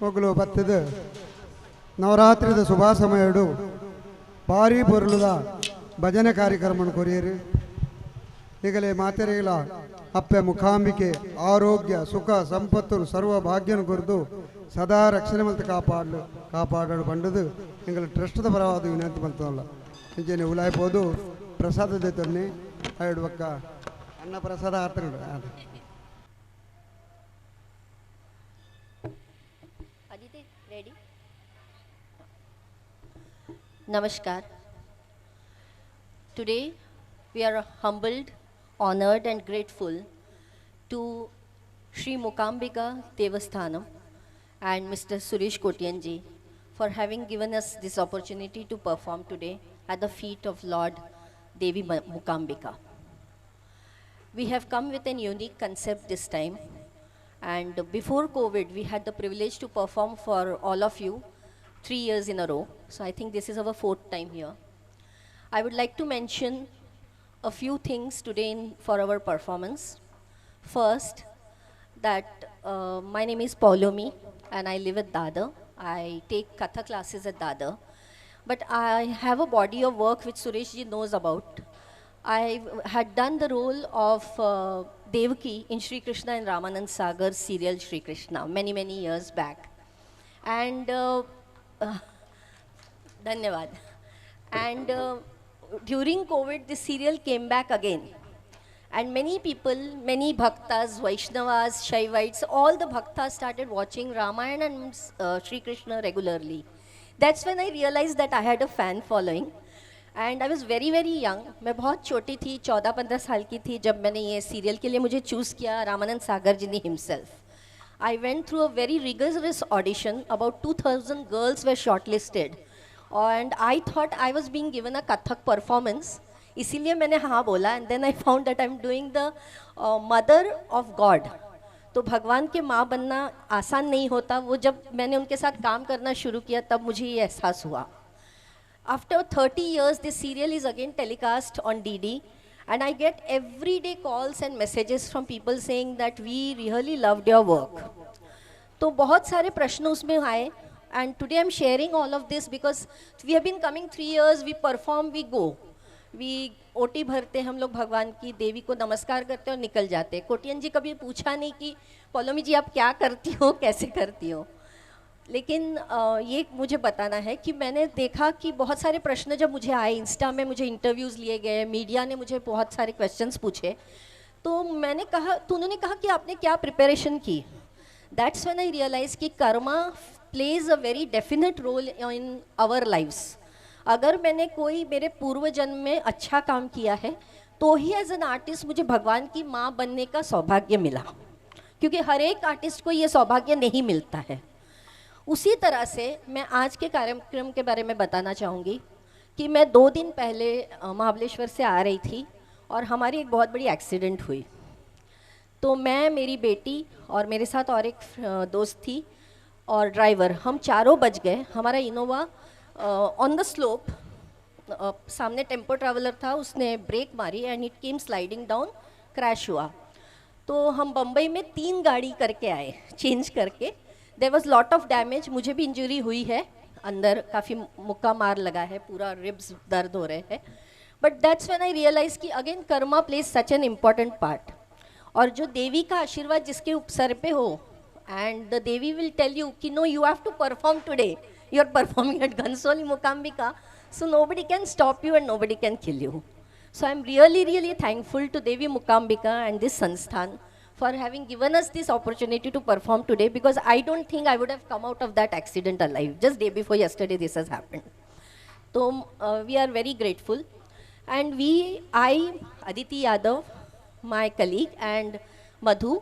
ಮೊಗಲು ಬತ್ತದ ನವರಾತ್ರಿದ ಶುಭ ಸಮಯಡು ಭಾರಿ ಪೊರ್ಲುದ ಭಜನೆ ಕಾರ್ಯಕ್ರಮ ಕೊರಿಯರು ಈಗಲೇ ಮಾತೆರೆಗಳ ಅಪ್ಪೆ ಮುಖಾಂಬಿಕೆ ಆರೋಗ್ಯ ಸುಖ ಸಂಪತ್ತು ಸರ್ವ ಭಾಗ್ಯನ ಕೊರದು ಸದಾ ರಕ್ಷಣೆ ಮಲ್ತ ಕಾಪಾಡಲು ಬಂಡದು ಎಂಗಳ ಟ್ರಸ್ಟ್ದ ಪರವಾದ ವಿನಂತಿ ಮಲ್ತಲ್ಲ ಇಂಚೆನೆ ಉಲಾಯ್ಬೋದು ಪ್ರಸಾದ ಜೊತೆ ಎರಡು ಒಕ್ಕ ಅನ್ನ ಪ್ರಸಾದ ಆತನ Ready? Namaskar. Today we are humbled, honored and grateful to Sri Mukambika Devasthanam and Mr. Suresh Kotianji for having given us this opportunity to perform today at the feet of Lord Devi Mukambika. We have come with an unique concept this time. And before COVID, we had the privilege to perform for all of you 3 years in a row. So I think this is our 4th time here. I would like to mention a few things today for our performance. First, that my name is Paulomi and I live at Dadar. I take Katha classes at Dadar. But I have a body of work which Suresh ji knows about. I had done the role of Devaki in Shri Krishna and Ramanand Sagar's serial Shri Krishna many years back. And Dhanyavad. And during COVID, this serial came back again. And many people, many bhaktas, Vaishnavas, Shaivites, all the bhaktas started watching Ramayana and Shri Krishna regularly. That's when I realized that I had a fan following. And I was very young. मैं बहुत छोटी थी, 14-15 साल की थी जब मैंने ये सीरियल के लिए मुझे चूज़ किया रामानंद सागर जी ने himself. I went through a very rigorous audition. About 2000 girls were shortlisted and I thought I was being given a Kathak performance. इसीलिए मैंने हाँ बोला. And then I found that I am doing the mother of God. तो भगवान के माँ बनना आसान नहीं होता. वो जब मैंने उनके साथ काम करना शुरू किया तब मुझे ये एहसास हुआ. After 30 years, this serial is again telecast on DD, and I get everyday calls and messages from people saying that we really loved your work. तो बहुत सारे प्रश्न उसमें आए, and today I'm sharing all of this because we have been coming 3 years, we perform, we go. We OT भरते हम लोग भगवान की, देवी को नमस्कार करते और निकल जाते. कोटियन जी कभी पूछा नहीं कि पौलोमी जी आप क्या करती हो, कैसे करती हो. लेकिन ये मुझे बताना है कि मैंने देखा कि बहुत सारे प्रश्न जब मुझे आए, इंस्टा में मुझे इंटरव्यूज़ लिए गए, मीडिया ने मुझे बहुत सारे क्वेश्चंस पूछे, तो मैंने कहा, तो उन्होंने कहा कि आपने क्या प्रिपरेशन की. दैट्स व्हेन आई रियलाइज कि karma plays a very definite role in our lives. अगर मैंने कोई मेरे पूर्व जन्म में अच्छा काम किया है तो ही एज एन आर्टिस्ट मुझे भगवान की माँ बनने का सौभाग्य मिला, क्योंकि हर एक आर्टिस्ट को ये सौभाग्य नहीं मिलता है. उसी तरह से मैं आज के कार्यक्रम के बारे में बताना चाहूँगी कि मैं 2 दिन पहले महाबलेश्वर से आ रही थी और हमारी एक बहुत बड़ी एक्सीडेंट हुई. तो मैं, मेरी बेटी और मेरे साथ और एक दोस्त थी और ड्राइवर, हम चारों बच गए. हमारा इनोवा ऑन द स्लोप, सामने टेम्पो ट्रैवलर था, उसने ब्रेक मारी and it came sliding down, crash हुआ. तो हम बम्बई में 3 गाड़ी करके आए, चेंज करके. There was lot of damage. मुझे भी इंजरी हुई है, अंदर काफ़ी मुक्का मार लगा है, पूरा रिब्स दर्द हो रहे हैं. But that's when I realise कि again karma plays such an important part. और जो देवी का आशीर्वाद जिसके सर पे हो, and the Devi will tell you कि no, you have to perform today, you are performing at Ghansoli Mookambika, so nobody can stop you and nobody can kill you. So I am really thankful to Devi Mookambika and this sansthan for having given us this opportunity to perform today, because I don't think I would have come out of that accident alive. Just day before yesterday this has happened. So we are very grateful, and I, Aditi Yadav, my colleague, and Madhu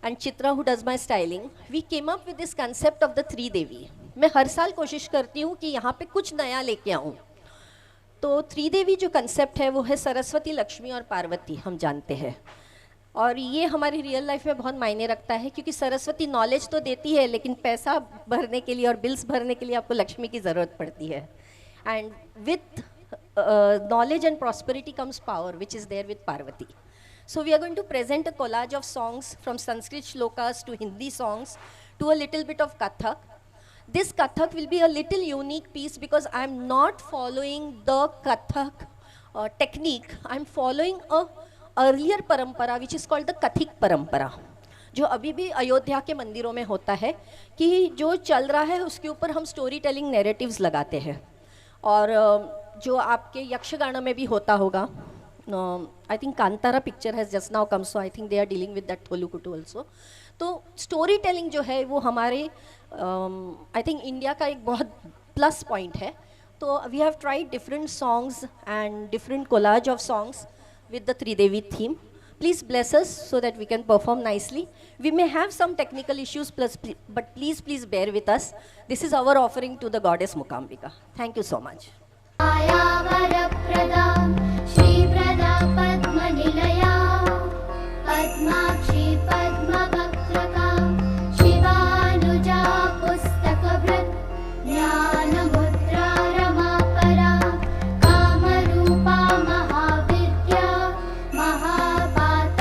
and Chitra who does my styling, we came up with this concept of the 3 Devi. मैं हर साल कोशिश करती हूँ कि यहाँ पे कुछ नया लेके आऊँ. तो 3 देवी जो कंसेप्ट है वो है सरस्वती, लक्ष्मी और पार्वती. हम जानते हैं और ये हमारी रियल लाइफ में बहुत मायने रखता है, क्योंकि सरस्वती नॉलेज तो देती है, लेकिन पैसा भरने के लिए और बिल्स भरने के लिए आपको लक्ष्मी की ज़रूरत पड़ती है. And with knowledge and prosperity comes power, which is there with Parvati. So we are going to present a collage of songs from Sanskrit shlokas to Hindi songs do a little bit of Kathak. This Kathak will be a little unique piece because I'm not following the Kathak technique. I'm following a earlier parampara which is called the Kathik parampara, जो अभी भी अयोध्या के मंदिरों में होता है कि जो चल रहा है उसके ऊपर हम स्टोरी टेलिंग नैरेटिव्स लगाते हैं. और जो आपके यक्षगान में भी होता होगा, I think Kantara picture has just now come, so I think they are dealing with that Tholukutu also. तो स्टोरी टेलिंग जो है वो हमारे आई थिंक इंडिया का एक बहुत प्लस पॉइंट है. तो we have tried different songs and different collage of songs with the Tridevi theme. Please bless us so that we can perform nicely. We may have some technical issues, but please bear with us. This is our offering to the goddess Mukambika. Thank you so much. आयावरप्रदा श्रीप्रदा पद्मनिलया पद्माक्षी पद्मवक्त्रका शिवानुजा पुस्तकभृत् ज्ञानमुद्रा रमापरा कामरूपा महाविद्या महापातकनाशिनी.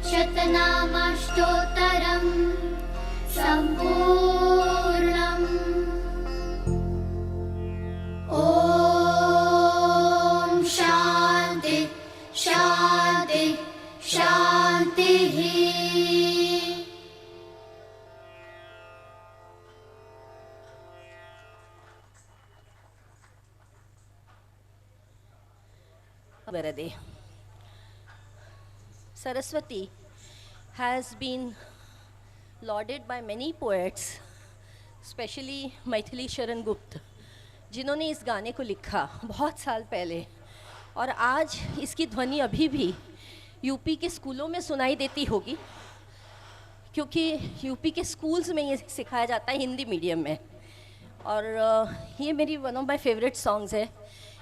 शतनामाष्टोत्तरं सम्पूर्णम्। ॐ शान्ति शान्ति शान्तिः। Varade. Saraswati has been lauded by many poets, especially Maithili Sharan Gupta, जिन्होंने इस गाने को लिखा बहुत साल पहले, और आज इसकी ध्वनि अभी भी यूपी के स्कूलों में सुनाई देती होगी, क्योंकि यूपी के स्कूल्स में ये सिखाया जाता है हिंदी मीडियम में। और ये मेरी one of my favourite songs है,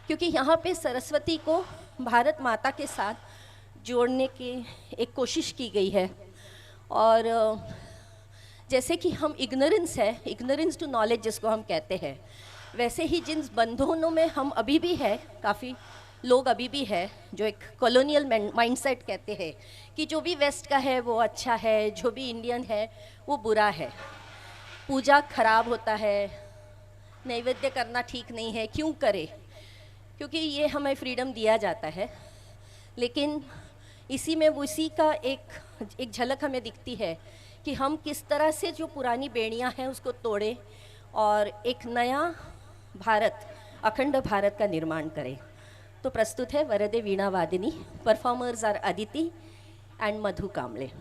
क्योंकि यहाँ पे सरस्वती को भारत माता के साथ जोड़ने की एक कोशिश की गई है। और जैसे कि हम इग्नोरेंस है, इग्नोरेंस टू नॉलेज जिसको हम कहते हैं, वैसे ही जिन बंधनों में हम अभी भी है, काफ़ी लोग अभी भी है जो एक कॉलोनियल माइंडसेट कहते हैं कि जो भी वेस्ट का है वो अच्छा है, जो भी इंडियन है वो बुरा है, पूजा खराब होता है, नैवेद्य करना ठीक नहीं है, क्यों करे, क्योंकि ये हमें फ्रीडम दिया जाता है। लेकिन इसी में उसी का एक झलक हमें दिखती है कि हम किस तरह से जो पुरानी बेड़ियां हैं उसको तोड़ें और एक नया भारत, अखंड भारत का निर्माण करें। तो प्रस्तुत है वरदे वीणा वादिनी। परफॉर्मर्स आर अदिति एंड मधु कामले।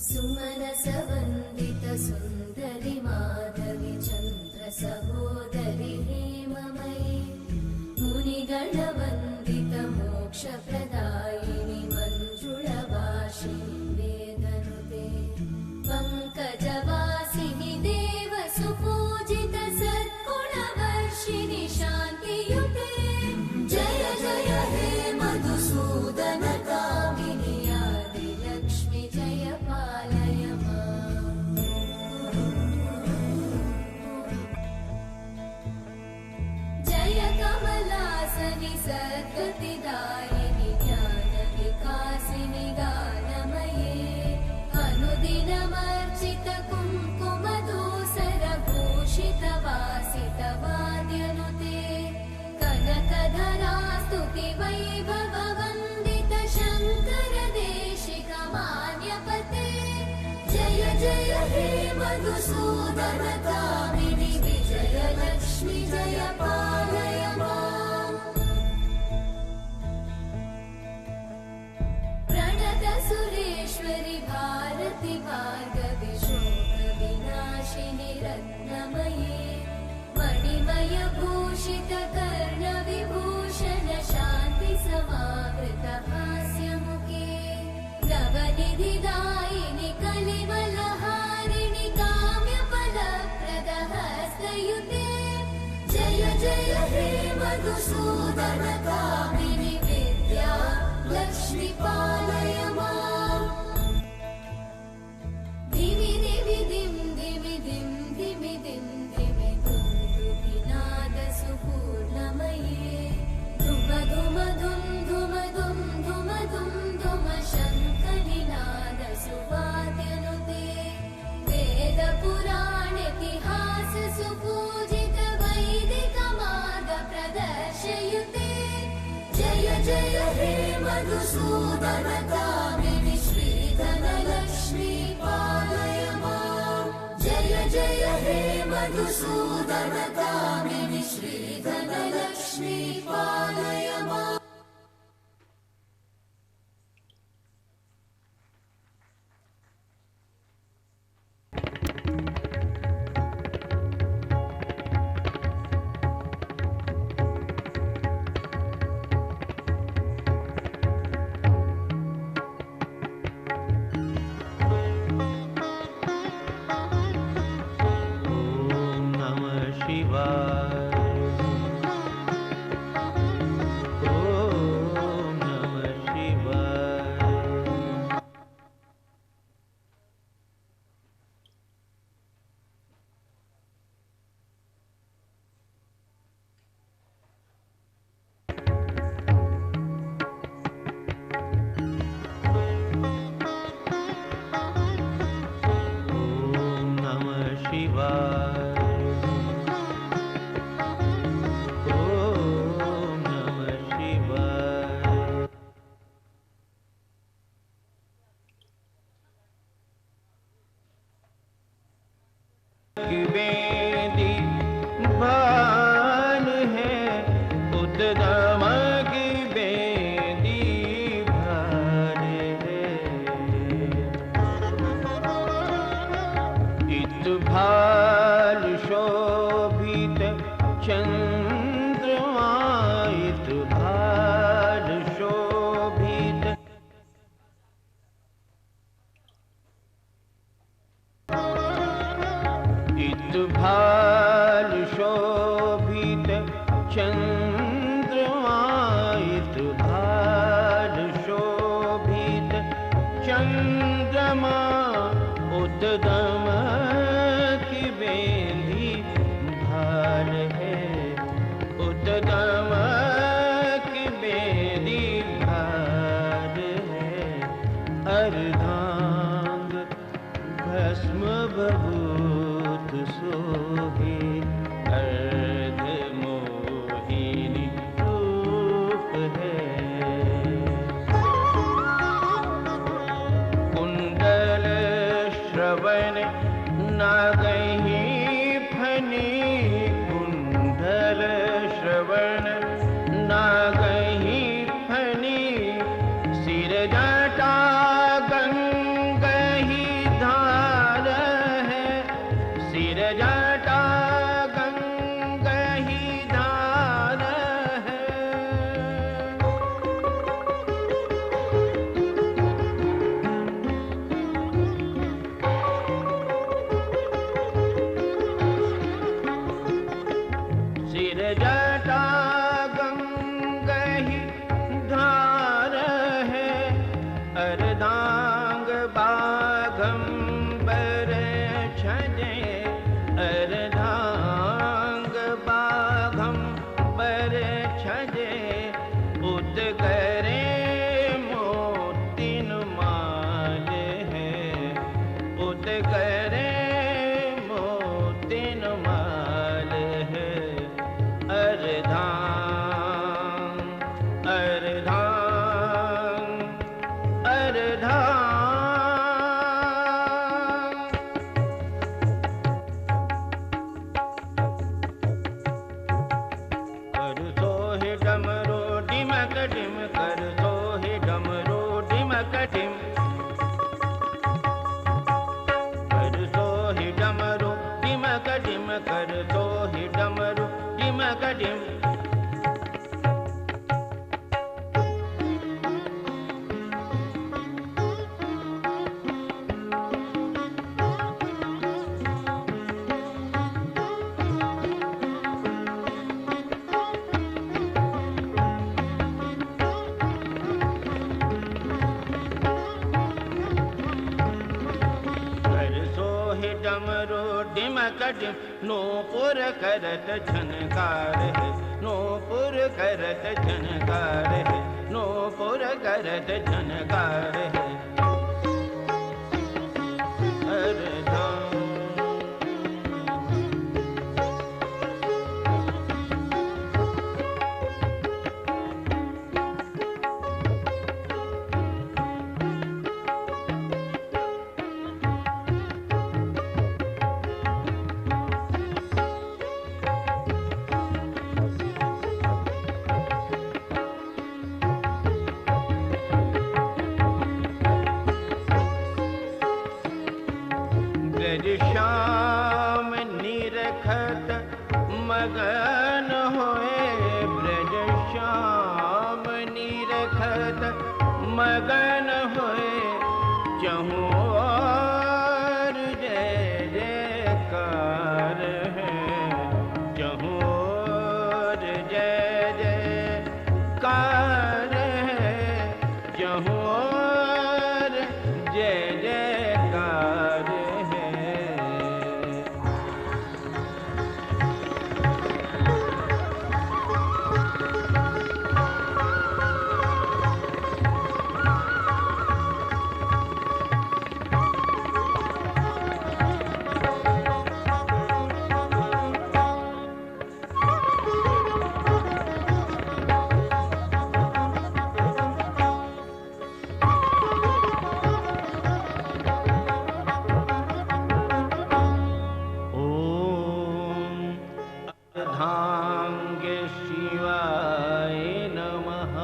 सुमनसवन्दित सुन्दरि माधवि चन्द्र सहोदरि हेममयि मुनिगणवन्दित मोक्षप्रदायिनि मञ्जुळभाषिणि वेदनुते पङ्कजवासिनि देव सुपूजित सद्गुणवर्षिणि शान्तियुते जय जय हे मधुसूदन कामिनि आदिलक्ष्मि जय पालय माम्। जय कमलासनि सद्गतिदायिनि ज्ञानविकासिनि गानमये अनुदिनमर्चित कुङ्कुमधूसरभूषित वासित वाद्यनुते कनकधरा स्तुति वैभववन्दित शङ्कर देशिक मान्यपते जय जय हे मधुसूदन कामिनि विजयलक्ष्मि जय पालय माम्। प्रणत सुरेश्वरि भारति भार्गवि शोकविनाशिनि रत्नमये मणिमय भूषित कर्णविभूषण शान्ति समावृत हास्यमुखे नवनिधिदायिनि कलिवलहारिणि काम्यफलप्रद हस्तयुते जय जय हे मधुसूदन कामिनि विद्या लक्ष्मि पालय माम्। धिमि धिमि धिं धिमि धिं धिमि धिं धिमि धुन्दुभिनाद सुपूर्णमये धुम धुम धुं धुम धुं धुम धुं धुम शङ्खनिनाद सुवाद्यनुते वेद पुराणेतिहास सुपूजित वैदिक मार्ग प्रदर्शयुते जय जय हे मधुसूदन कामिनि श्रीधनलक्ष्मी पालय माम्। जय जय हे मधुसूदन कामिनि श्रीधनलक्ष्मी पालय माम्। बेदी भान है उद्दम की बेदी भान है इत भाल शोभित चंद्रमा इत भाल शोभित भाल शोभित चंद्रमा इत भाल शोभित चंद्रमा उद्दम की बेदी भाल है उद्दम की बेदी भाल है अर्धांग भस्म बभूत सोहे अर्धमोहिनी रूप है। कुंडल श्रवण नागही फनी, कुंडल श्रवण नागही फनी, सिर जटा गंगही धार है, सिर जटा गंगही धार है। सिर जटा गंगही धार है, अर्धांग बाघंबर छजे, अर्धांग बाघंबर छजे, उदगरे मोतिन माल है, उदगरे मोतिन माल है। अर्धांग अर्धांग अर्धांग। कर सोहे डमरो डिमक डिम, कर सोहे डमरो डिमक डिम, कर सोहे डमरो डिमक डिम, कर सोहे डमरो डिमक डिम। कर सोहे डमरो डिमक डिम, नूपुर करत झनकार है, नूपुर करत झनकार है, नूपुर करत झनकार है। अर्धांग ब्रज श्याम निरखत मगन होए, ब्रज श्याम निरखत मगन होए, चहु और जय जयकार है, चहु और जय जयकार है, चहु और जय जयकार है। अर्धांग शिवाय नमः।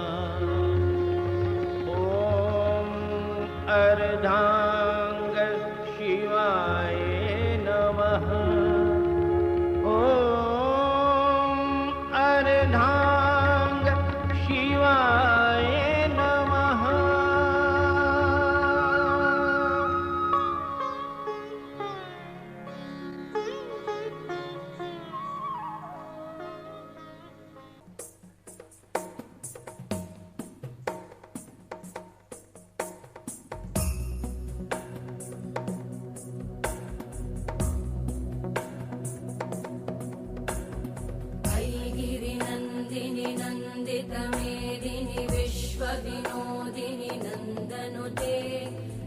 ओम अर्धांग शिवाय नमः। ओम अर्धांग शिवाय नमः। ऐगिरिनन्दिनि नन्दितमेदिनि विश्वविनोदिनि नन्दनुते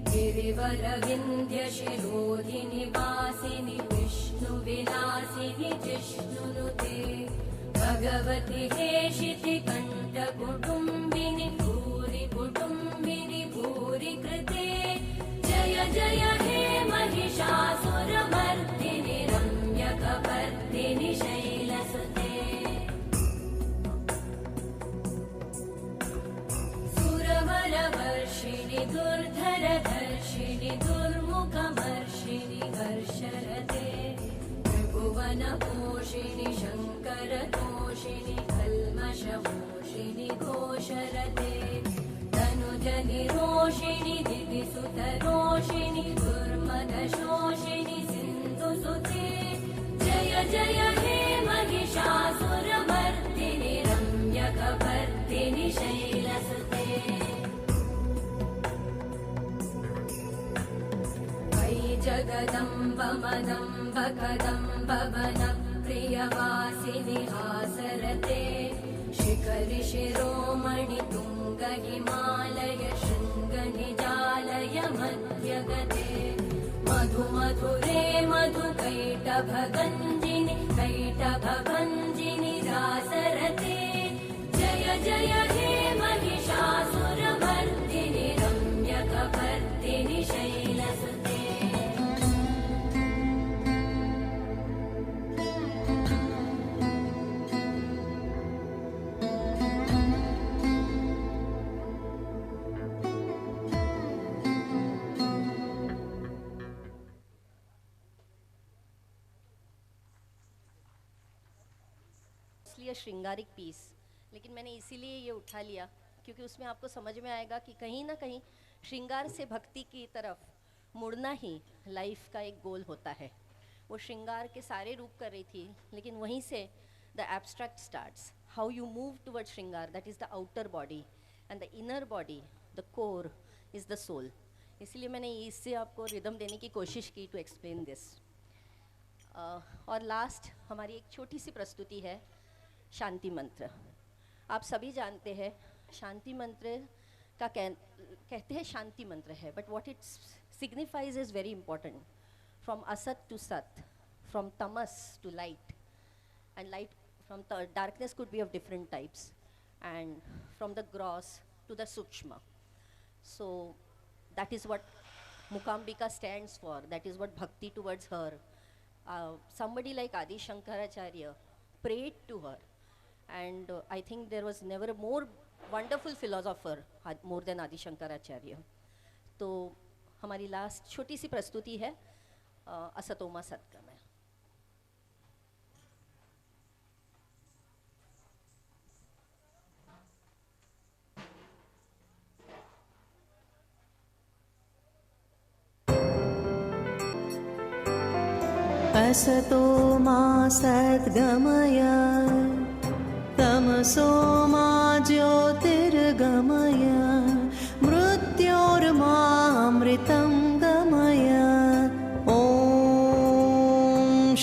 गिरिवरविन्ध्यशिरोधिनि वासिनि विष्णुविलासिनि जिष्णु भगवति हेशिति कण्ठकुटुम्बिनि भूरि कुटुम्बिनि भूरि कृते जय जय हे महिषासुरमर्दिनि रम्यकपर्दिनि शैलसुते सुरवरवर्षिणि दुर्धरधर्षिणि दुर्मुखमर्षिणि हर्षरते त्रिभुवनपोषिणि शङ्करतोषिणि कल्मषमोषिणि घोषरते तनुजनिरोषिणि दिविसुतरोषिणि दुर्मदशोषिणि सिन्धुसुते जय जय हे महिषासुरमर्दिनि रम्यकपर्दिनि शैलसुते वै जगदम्ब मदम्ब कदम्ब वनप्रियवासिनि हासरते शिखरि शिरोमणि तुङ्ग हिमालय शृङ्गनिजालय मध्यगते मधु मधुरे मधुकैटभगञ्जिनि कैटभभञ्जिनि रासरते जय जय हे महिषासुरमर्दिनि रम्यकपर्दिनि शैलसुते इसलिए श्रृंगारिक पीस, लेकिन मैंने इसीलिए ये उठा लिया क्योंकि उसमें आपको समझ में आएगा कि कहीं ना कहीं श्रृंगार से भक्ति की तरफ मुड़ना ही लाइफ का एक गोल होता है। वो श्रृंगार के सारे रूप कर रही थी, लेकिन वहीं से the abstract starts, how you move toward shringar, that is the outer body and the inner body, the core is the soul. इसलिए मैंने इससे आपको रिदम देने की कोशिश की टू एक्सप्लेन दिस। और लास्ट हमारी एक छोटी सी प्रस्तुति है शांति मंत्र। आप सभी जानते हैं शांति मंत्र का कहते हैं शांति मंत्र है, but what it signifies is very important. From asat to sat, from tamas to light, and light from darkness could be of different types, and from the gross to the sukshma. So that is what Mukambika stands for, that is what bhakti towards her. Somebody like Adi Shankaracharya prayed to her, and I think there was never a more wonderful philosopher more than Adi Shankaracharya. तो हमारी last छोटी सी प्रस्तुति है असतोमा सत्गमय। असतो मा सद्गमय तमसो मा ज्योतिर्गमय मृत्योर्मामृतं गमय। ॐ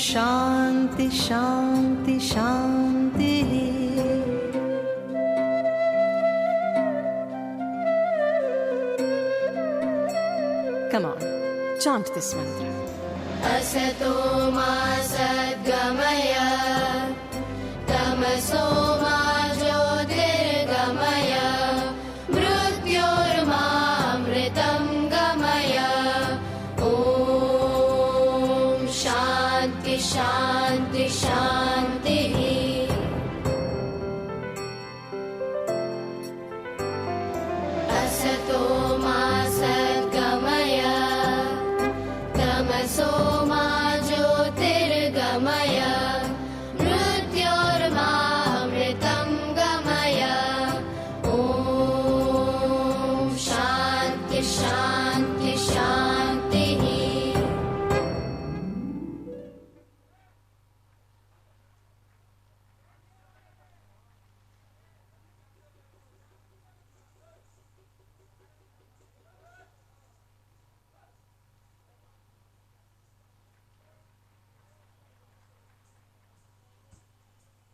शान्ति शान्ति शान्तिः। Come on, chant this mantra. असतो मा सद्गमय तमसो मा ज्योतिर्गमय मृत्योर्मामृतं गमय। ॐ शान्ति शान्ति शान्तिः। असतो मा सद्गमय तमसो मा ज्योतिर्गमय मृत्योर्मामृतं गमय। ॐ शान्ति शान्ति शान्तिः।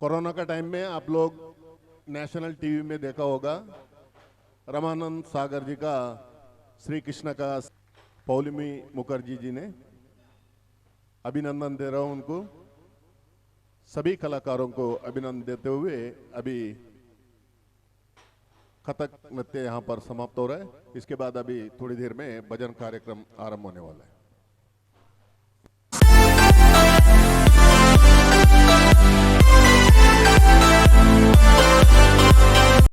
कोरोना का टाइम में आप लोग नेशनल टीवी में देखा होगा, रमानंद सागर जी का श्री कृष्ण का पौलमी मुखर्जी जी ने, अभिनंदन दे रहा हूं उनको। सभी कलाकारों को अभिनंदन देते हुए अभी कथक नृत्य यहाँ पर समाप्त हो रहा है। इसके बाद अभी थोड़ी देर में भजन कार्यक्रम आरंभ होने वाला है।